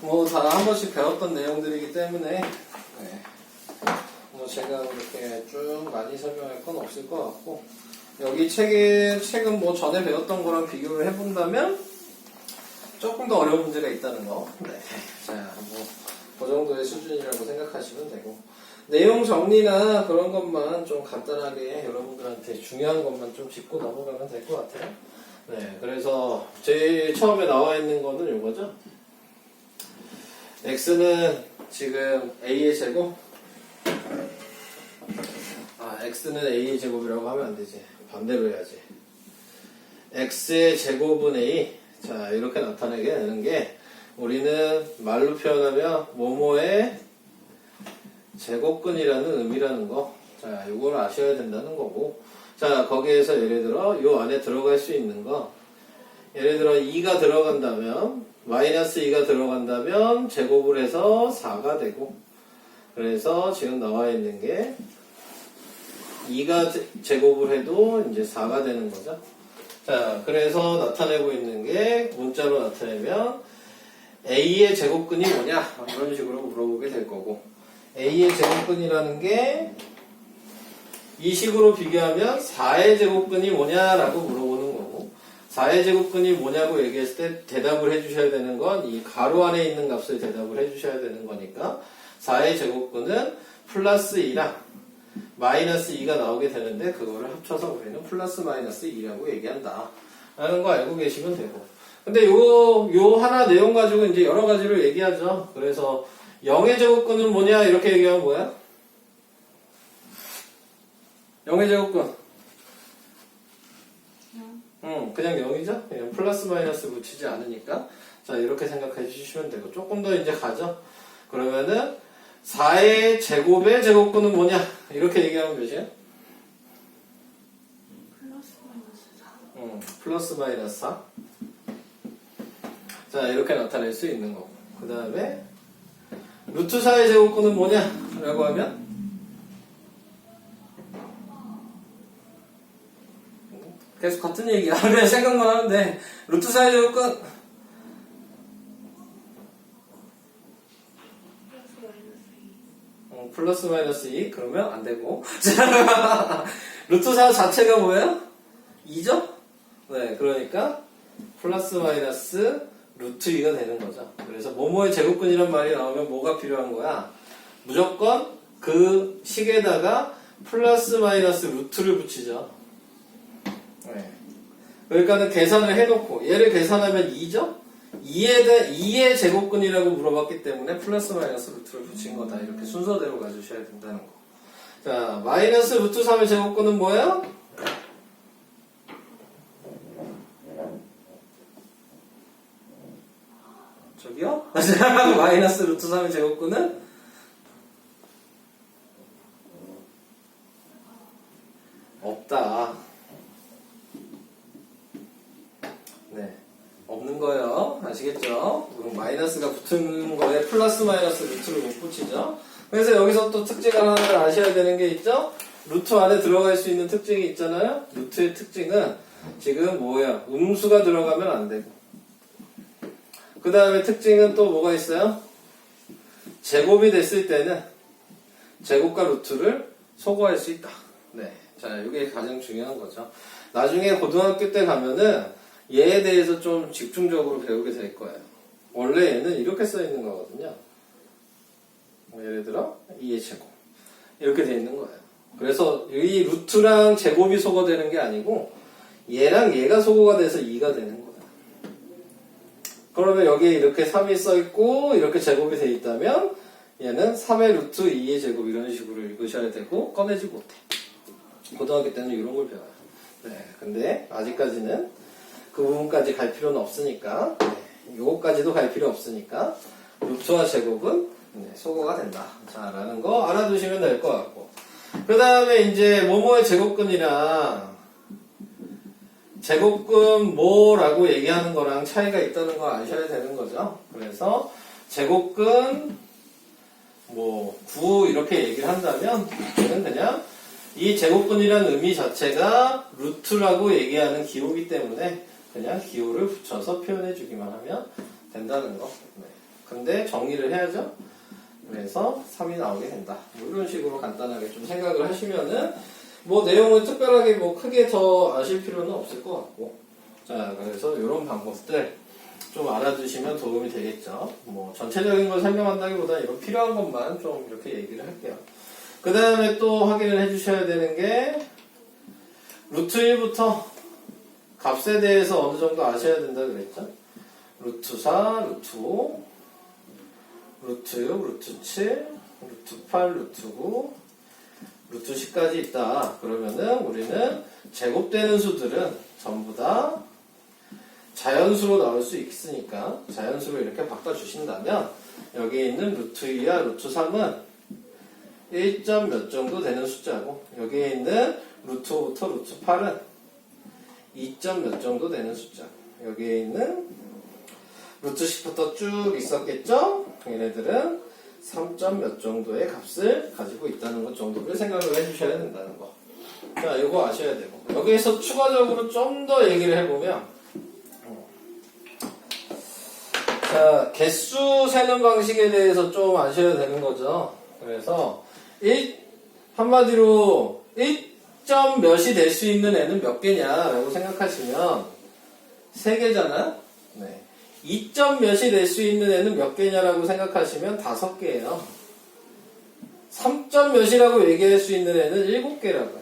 뭐 다 한 번씩 배웠던 내용들이기 때문에 네. 뭐 제가 그렇게 쭉 많이 설명할 건 없을 것 같고 여기 책은 뭐 전에 배웠던 거랑 비교를 해본다면 조금 더 어려운 문제가 있다는 거. 네. 자, 뭐 그 정도의 수준이라고 생각하시면 되고 내용 정리나 그런 것만 좀 간단하게 여러분들한테 중요한 것만 좀 짚고 넘어가면 될 것 같아요. 네, 그래서 제일 처음에 나와 있는 거는 이거죠. x는 지금 a의 제곱. x는 a의 제곱이라고 하면 안 되지. 반대로 해야지. x의 제곱은 a. 자, 이렇게 나타내게 되는 게 우리는 말로 표현하면 뭐뭐의 제곱근이라는 의미라는 거. 자, 이걸 아셔야 된다는 거고. 자, 거기에서 예를 들어 요 안에 들어갈 수 있는 거. 예를 들어 2가 들어간다면 마이너스 2가 들어간다면 제곱을 해서 4가 되고 그래서 지금 나와 있는 게 2가 제곱을 해도 이제 4가 되는 거죠. 자, 그래서 나타내고 있는 게 문자로 나타내면 a의 제곱근이 뭐냐 이런 식으로 물어보게 될 거고 a의 제곱근이라는 게 이 식으로 비교하면 4의 제곱근이 뭐냐라고 물어보는 거고 4의 제곱근이 뭐냐고 얘기했을 때 대답을 해주셔야 되는 건 이 가로 안에 있는 값을 대답을 해주셔야 되는 거니까 4의 제곱근은 플러스 2랑 마이너스 2가 나오게 되는데 그거를 합쳐서 우리는 플러스 마이너스 2라고 얘기한다 라는 거 알고 계시면 되고 근데 요 하나 내용 가지고 이제 여러 가지를 얘기하죠. 그래서 0의 제곱근은 뭐냐 이렇게 얘기하면 뭐야? 0의 제곱근 그냥 0이죠? 그냥 플러스 마이너스 붙이지 않으니까 자 이렇게 생각해 주시면 되고 조금 더 이제 가죠. 그러면은 4의 제곱의 제곱근은 뭐냐 이렇게 얘기하면 되죠? 플러스 마이너스 4 자 이렇게 나타낼 수 있는 거고 그 다음에 루트 4의 제곱근은 뭐냐 라고 하면 계속 같은 얘기야. 그냥 생각만 하는데 루트 4의 제곱근 플러스 마이너스 2 그러면 안 되고 루트 4 자체가 뭐예요? 2죠? 네 그러니까 플러스 마이너스 루트 2가 되는 거죠. 그래서 뭐뭐의 제곱근이란 말이 나오면 뭐가 필요한 거야? 무조건 그 식에다가 플러스 마이너스 루트를 붙이죠. 네. 그러니까는 계산을 해놓고 얘를 계산하면 2죠? 2의 제곱근이라고 물어봤기 때문에 플러스 마이너스 루트를 붙인 거다. 이렇게 순서대로 가주셔야 된다는 거. 자, 마이너스 루트 3의 제곱근은 뭐예요? 저기요? 마이너스 루트 3의 제곱근은 없다. 네. 없는 거예요. 아시겠죠? 마이너스가 붙은 거에 플러스 마이너스 루트를 못 붙이죠? 그래서 여기서 또 특징 하나를 아셔야 되는 게 있죠? 루트 안에 들어갈 수 있는 특징이 있잖아요? 루트의 특징은 지금 뭐예요? 음수가 들어가면 안 되고. 그 다음에 특징은 또 뭐가 있어요? 제곱이 됐을 때는 제곱과 루트를 소거할 수 있다. 네. 자, 이게 가장 중요한 거죠. 나중에 고등학교 때 가면은 얘에 대해서 좀 집중적으로 배우게 될 거예요. 원래 얘는 이렇게 써 있는 거거든요. 예를 들어 2의 제곱 이렇게 돼 있는 거예요. 그래서 이 루트랑 제곱이 소거되는 게 아니고 얘랑 얘가 소거가 돼서 2가 되는 거예요. 그러면 여기에 이렇게 3이 써 있고 이렇게 제곱이 돼 있다면 얘는 3의 루트 2의 제곱 이런 식으로 읽으셔야 되고 꺼내지 못해. 고등학교 때는 이런 걸 배워요. 네, 근데 아직까지는 그 부분까지 갈 필요는 없으니까 요거까지도 갈 필요 없으니까 루트와 제곱은 소거가 된다. 자, 라는 거 알아두시면 될 것 같고 그 다음에 이제 뭐뭐의 제곱근이랑 제곱근 뭐라고 얘기하는 거랑 차이가 있다는 거 아셔야 되는 거죠. 그래서 제곱근 뭐 9 이렇게 얘기를 한다면 저는 그냥 이 제곱근이라는 의미 자체가 루트라고 얘기하는 기호이기 때문에 그냥 기호를 붙여서 표현해 주기만 하면 된다는 거. 네. 근데 정리를 해야죠. 그래서 3이 나오게 된다. 뭐 이런 식으로 간단하게 좀 생각을 하시면은 뭐 내용을 특별하게 뭐 크게 더 아실 필요는 없을 것 같고. 자, 그래서 이런 방법들 좀 알아두시면 도움이 되겠죠. 뭐 전체적인 걸 설명한다기보다 이런 필요한 것만 좀 이렇게 얘기를 할게요. 그 다음에 또 확인을 해주셔야 되는 게 루트 1부터 값에 대해서 어느 정도 아셔야 된다 그랬죠. 루트 4, 루트 5, 루트 6, 루트 7, 루트 8, 루트 9, 루트 10까지 있다. 그러면은 우리는 제곱되는 수들은 전부 다 자연수로 나올 수 있으니까 자연수로 이렇게 바꿔주신다면 여기 있는 루트 2와 루트 3은 1점 몇 정도 되는 숫자고 여기에 있는 루트 5부터 루트 8은 2점 몇 정도 되는 숫자. 여기에 있는 루트 10부터 쭉 있었겠죠? 얘네들은 3점 몇 정도의 값을 가지고 있다는 것 정도를 생각을 해주셔야 된다는 거. 자, 이거 아셔야 되고. 여기에서 추가적으로 좀 더 얘기를 해보면, 자, 개수 세는 방식에 대해서 좀 아셔야 되는 거죠. 그래서, 한마디로 1점 몇이 될 수 있는 애는 몇 개냐라고 생각하시면, 3개잖아? 네. 2점 몇이 될 수 있는 애는 몇 개냐라고 생각하시면 5개예요. 3점 몇이라고 얘기할 수 있는 애는 7개라고요.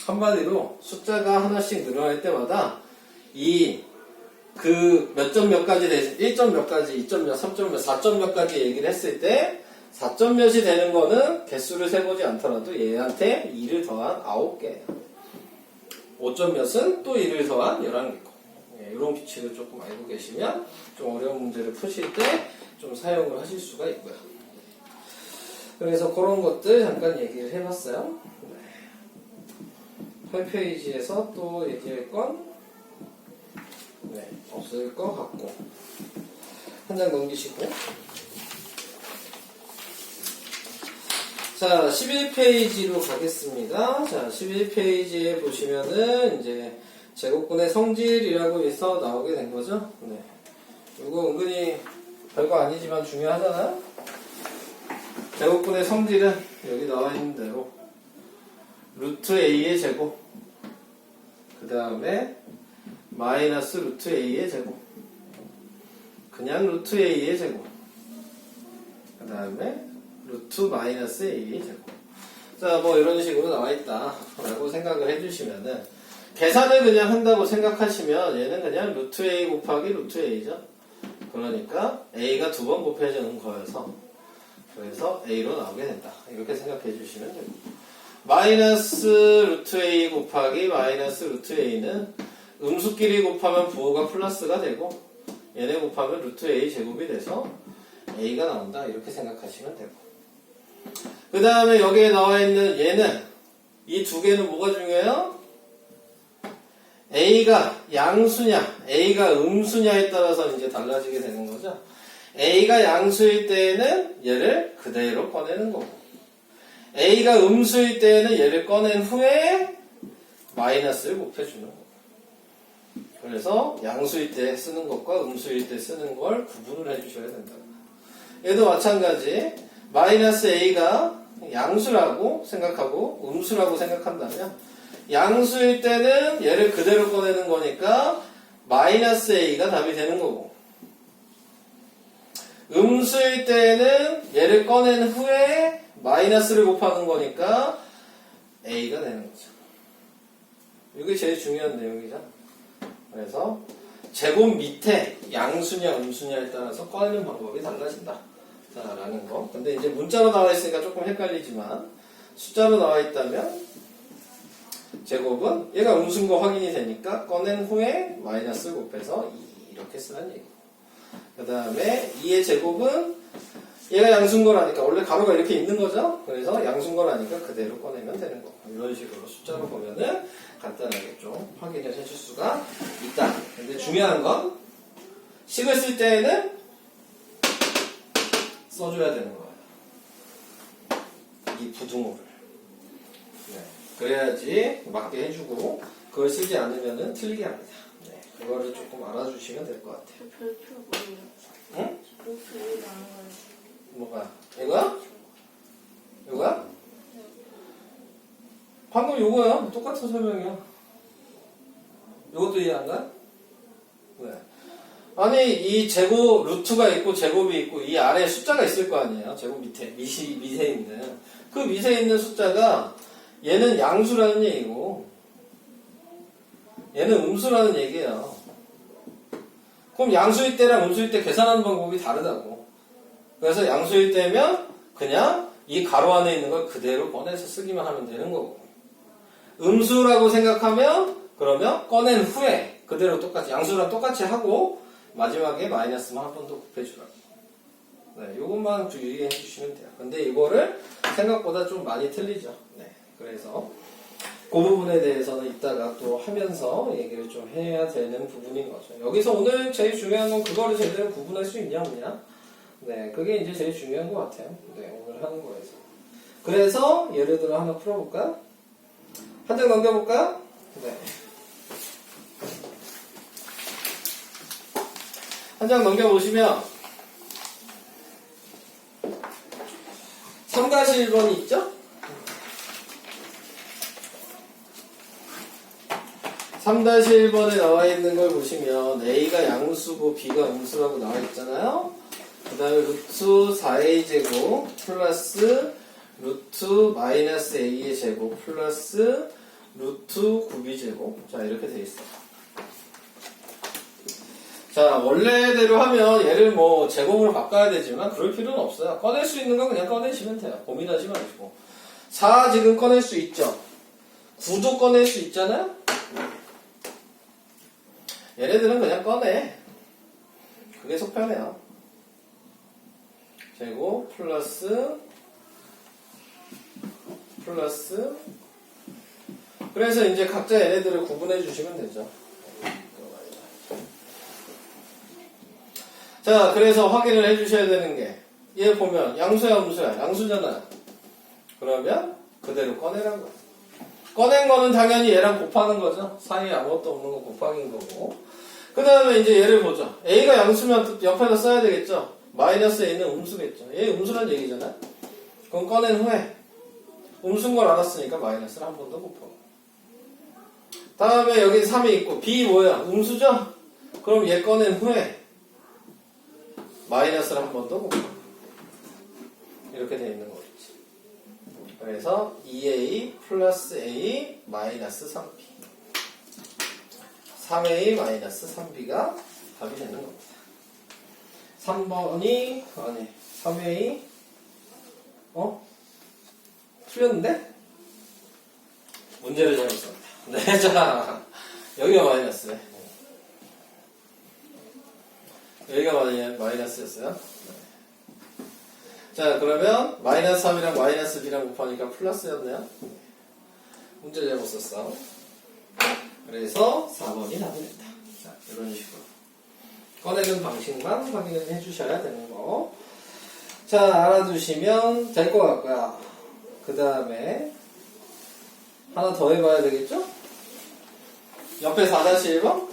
한마디로 숫자가 하나씩 늘어날 때마다 그 몇 점 몇까지 1점 몇까지, 2점 몇, 3점 몇, 4점 몇까지 얘기를 했을 때 4점 몇이 되는 거는 개수를 세보지 않더라도 얘한테 2를 더한 9개예요. 5점 몇은 또 2를 더한 11개고. 이런 규칙을 조금 알고 계시면 좀 어려운 문제를 푸실 때 좀 사용을 하실 수가 있고요. 그래서 그런 것들 잠깐 얘기를 해봤어요. 8페이지에서 또 얘기할 건 없을 것 같고 한 장 넘기시고 자 11페이지로 가겠습니다. 자 11페이지에 보시면은 이제 제곱근의 성질이라고 해서 나오게 된 거죠. 네. 이거 은근히 별거 아니지만 중요하잖아요. 제곱근의 성질은 여기 나와 있는 대로 루트 A의 제곱 그 다음에 마이너스 루트 A의 제곱 그냥 루트 A의 제곱 그 다음에 루트 마이너스 A의 제곱 자 뭐 이런 식으로 나와 있다 라고 생각을 해주시면은 계산을 그냥 한다고 생각하시면 얘는 그냥 루트 A 곱하기 루트 A죠. 그러니까 A가 2번 곱해지는 거여서 그래서 A로 나오게 된다. 이렇게 생각해 주시면 됩니다. 마이너스 루트 A 곱하기 마이너스 루트 A는 음수끼리 곱하면 부호가 플러스가 되고 얘네 곱하면 루트 A 제곱이 돼서 A가 나온다. 이렇게 생각하시면 되고 그 다음에 여기에 나와 있는 얘는 이 두 개는 뭐가 중요해요? A가 양수냐, A가 음수냐에 따라서 이제 달라지게 되는 거죠. A가 양수일 때에는 얘를 그대로 꺼내는 거고, A가 음수일 때에는 얘를 꺼낸 후에 마이너스를 곱해주는 거고. 그래서 양수일 때 쓰는 것과 음수일 때 쓰는 걸 구분을 해주셔야 된다. 얘도 마찬가지, 마이너스 A가 양수라고 생각하고 음수라고 생각한다면 양수일 때는 얘를 그대로 꺼내는 거니까 마이너스 A가 답이 되는 거고 음수일 때는 얘를 꺼낸 후에 마이너스를 곱하는 거니까 A가 되는 거죠. 이게 제일 중요한 내용이죠. 그래서 제곱 밑에 양수냐 음수냐에 따라서 꺼내는 방법이 달라진다 라는 거. 근데 이제 문자로 나와 있으니까 조금 헷갈리지만 숫자로 나와 있다면 제곱은 얘가 음수인 거 확인이 되니까 꺼낸 후에 마이너스 곱해서 2 이렇게 쓰는 얘기고 그 다음에 2의 제곱은 얘가 양수인 거라니까 원래 가로가 이렇게 있는 거죠. 그래서 양수인 거라니까 그대로 꺼내면 되는 거. 이런 식으로 숫자로 보면은 간단하게 좀 확인을 해줄 수가 있다. 근데 중요한 건 식을 쓸 때에는 써줘야 되는 거예요. 이 부등호를. 네. 그래야지 맞게 해주고 그걸 쓰지 않으면 틀리게 합니다. 네. 그거를 조금 알아주시면 될 것 같아요. 별표 뭐예요? 응? 별표 뭐가? 이거야? 이거야? 방금 요거야. 똑같은 설명이야. 요것도 이해 안 가? 네. 아니, 이 제곱, 루트가 있고 제곱이 있고 이 아래에 숫자가 있을 거 아니에요. 제곱 밑에, 밑에 있는. 그 밑에 있는 숫자가 얘는 양수라는 얘기고 얘는 음수라는 얘기예요. 그럼 양수일 때랑 음수일 때 계산하는 방법이 다르다고. 그래서 양수일 때면 그냥 이 가로 안에 있는 걸 그대로 꺼내서 쓰기만 하면 되는 거고. 음수라고 생각하면 그러면 꺼낸 후에 그대로 똑같이 양수랑 똑같이 하고 마지막에 마이너스만 한 번 더 곱해주라고. 네, 요것만 유의해 주시면 돼요. 근데 이거를 생각보다 좀 많이 틀리죠. 네, 그래서 그 부분에 대해서는 이따가 또 하면서 얘기를 좀 해야 되는 부분인 거죠. 여기서 오늘 제일 중요한 건 그거를 제대로 구분할 수 있냐 없냐. 네, 그게 이제 제일 중요한 것 같아요. 네, 오늘 하는 거에서. 그래서 예를 들어 하나 풀어볼까? 한 장 넘겨볼까? 네. 한 장 넘겨보시면 3-1번이 있죠? 3-1번에 나와 있는 걸 보시면 A가 양수고 B가 음수라고 나와 있잖아요? 그 다음에 루트 4A 제곱 플러스 루트 마이너스 A의 제곱 플러스 루트 9B 제곱. 자, 이렇게 돼 있어요. 자, 원래대로 하면 얘를 뭐 제곱으로 바꿔야 되지만 그럴 필요는 없어요. 꺼낼 수 있는 건 그냥 꺼내시면 돼요. 고민하지 마시고. 4 지금 꺼낼 수 있죠? 9도 꺼낼 수 있잖아요? 얘네들은 그냥 꺼내. 그게 속편해요. 제곱 플러스 그래서 이제 각자 얘네들을 구분해 주시면 되죠. 자, 그래서 확인을 해 주셔야 되는 게 얘 보면 양수야 음수야? 양수잖아. 그러면 그대로 꺼내라는 거야. 꺼낸 거는 당연히 얘랑 곱하는 거죠. 사이에 아무것도 없는 거 곱하기인 거고. 그 다음에 이제 얘를 보죠. A가 양수면 옆에다 써야 되겠죠. 마이너스 A는 음수겠죠. 얘 음수란 얘기잖아. 그럼 꺼낸 후에 음수인 걸 알았으니까 마이너스를 한 번 더 곱하고. 다음에 여기 3이 있고 B 뭐야? 음수죠? 그럼 얘 꺼낸 후에 마이너스를 한 번 더 곱하고. 이렇게 돼 있는 거겠지. 그래서 2A 플러스 A 마이너스 3B 3A 마이너스 3B가 답이 되는 겁니다. 3번이 아니 3A 틀렸는데? 문제를 잘못 썼다. 네, 자 여기가 마이너스네. 여기가 마이너스였어요. 자, 그러면 마이너스 3이랑 마이너스 B랑 곱하니까 플러스였네요. 문제 잘못 썼어. 그래서 4번이 답이 됐다. 자, 이런 식으로 꺼내는 방식만 확인을 해주셔야 되는 거. 자, 알아두시면 될 것 같고요. 그 다음에 하나 더 해봐야 되겠죠? 옆에 4-1번?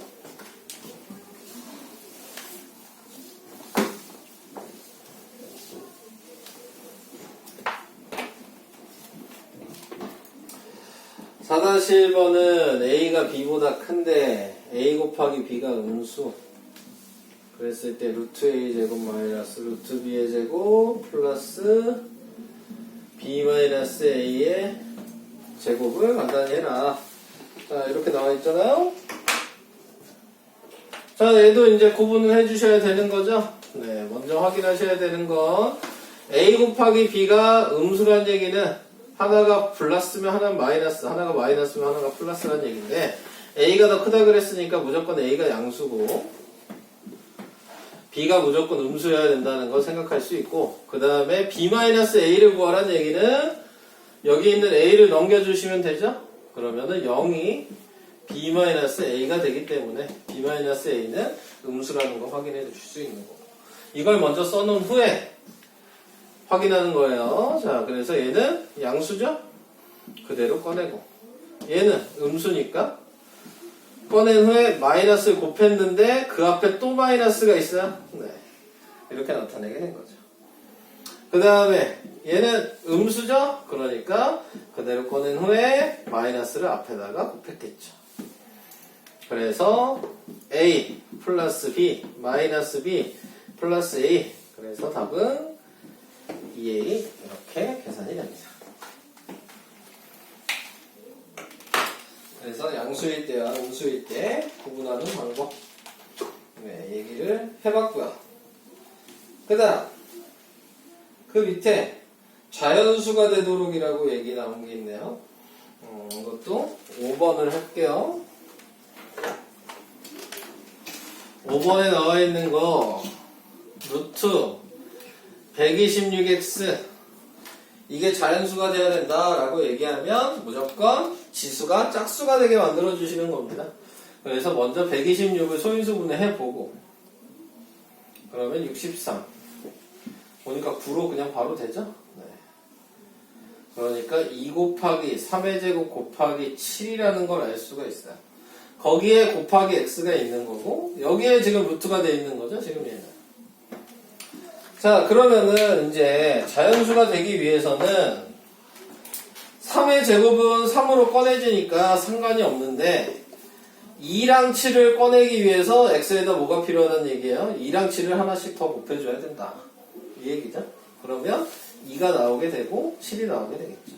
(4-1번은) A가 B보다 큰데 A 곱하기 B가 음수. 그랬을 때 루트 A 제곱 마이너스 루트 B의 제곱 플러스 B 마이너스 A의 제곱을 간단히 해라. 자, 이렇게 나와 있잖아요. 자, 얘도 이제 구분을 해주셔야 되는 거죠. 네, 먼저 확인하셔야 되는 건 A 곱하기 B가 음수란 얘기는 하나가 플러스면 하나는 마이너스, 하나가 마이너스면 하나가 플러스란 얘기인데 A가 더 크다 그랬으니까 무조건 A가 양수고 B가 무조건 음수여야 된다는 걸 생각할 수 있고, 그 다음에 B-A를 구하라는 얘기는 여기 있는 A를 넘겨주시면 되죠? 그러면은 0이 B-A가 되기 때문에 B-A는 음수라는 거 확인해 주실 수 있는 거고, 이걸 먼저 써놓은 후에 확인하는 거예요. 자, 그래서 얘는 양수죠? 그대로 꺼내고, 얘는 음수니까 꺼낸 후에 마이너스를 곱했는데 그 앞에 또 마이너스가 있어요. 네, 이렇게 나타내게 된 거죠. 그 다음에 얘는 음수죠? 그러니까 그대로 꺼낸 후에 마이너스를 앞에다가 곱했겠죠. 그래서 A 플러스 B 마이너스 B 플러스 A. 그래서 답은 2A 이렇게 계산이 됩니다. 그래서 양수일 때와 음수일 때 구분하는 방법 얘기를 해봤고요. 그 다음 그 밑에 자연수가 되도록이라고 얘기 나온 게 있네요. 이것도 5번을 할게요. 5번에 나와 있는 거 루트 126x 이게 자연수가 돼야 된다라고 얘기하면 무조건 지수가 짝수가 되게 만들어 주시는 겁니다. 그래서 먼저 126을 소인수분해 해보고 그러면 63 보니까 9로 그냥 바로 되죠? 네. 그러니까 2 곱하기 3의 제곱 곱하기 7이라는 걸 알 수가 있어요. 거기에 곱하기 x가 있는 거고 여기에 지금 루트가 돼 있는 거죠, 지금 얘는. 자, 그러면은 이제 자연수가 되기 위해서는 3의 제곱은 3으로 꺼내지니까 상관이 없는데 2랑 7을 꺼내기 위해서 x에다 뭐가 필요하다는 얘기예요? 2랑 7을 하나씩 더 곱해줘야 된다. 이 얘기죠. 그러면 2가 나오게 되고 7이 나오게 되겠죠.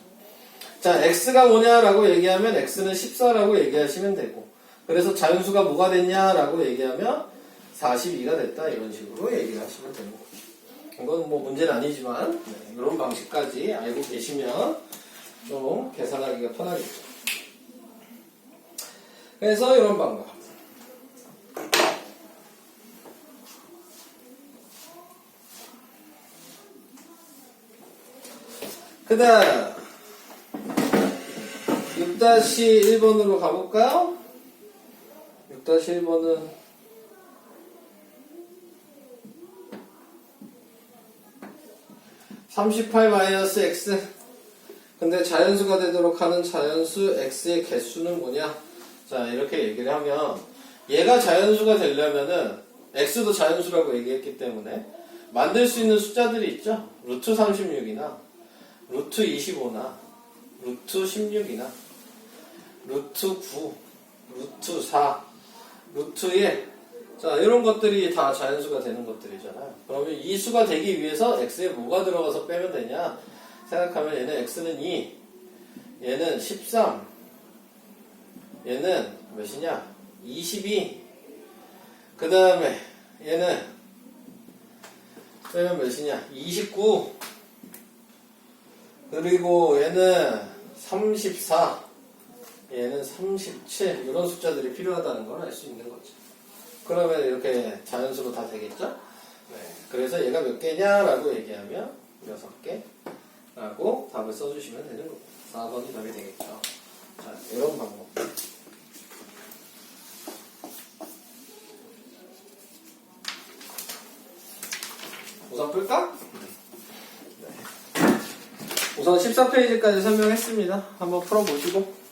자, x가 뭐냐라고 얘기하면 x는 14라고 얘기하시면 되고 그래서 자연수가 뭐가 됐냐라고 얘기하면 42가 됐다 이런 식으로 얘기를 하시면 되는 거죠. 이건 뭐 문제는 아니지만 이런 방식까지 알고 계시면 좀 계산하기가 편하겠죠. 그래서 이런 방법. 그 다음 6-1번으로 가볼까요? 6-1번은 38-x 근데 자연수가 되도록 하는 자연수 x의 개수는 뭐냐? 자, 이렇게 얘기를 하면 얘가 자연수가 되려면은 x도 자연수라고 얘기했기 때문에 만들 수 있는 숫자들이 있죠? 루트 36이나 루트 25나 루트 16이나 루트 9 루트 4 루트 1 자, 이런 것들이 다 자연수가 되는 것들이잖아요. 그러면 이 수가 되기 위해서 x에 뭐가 들어가서 빼면 되냐 생각하면 얘는 x는 2 얘는 13 얘는 몇이냐 22 그 다음에 얘는 빼면 몇이냐 29 그리고 얘는 34 얘는 37 이런 숫자들이 필요하다는 걸 알 수 있는 거죠. 그러면 이렇게 자연수로 다 되겠죠? 네. 그래서 얘가 몇 개냐라고 얘기하면 6개라고 답을 써주시면 되는 거고 4번이 답이 되겠죠. 자, 이런 방법. 우선 풀까? 네. 우선 14페이지까지 설명했습니다. 한번 풀어보시고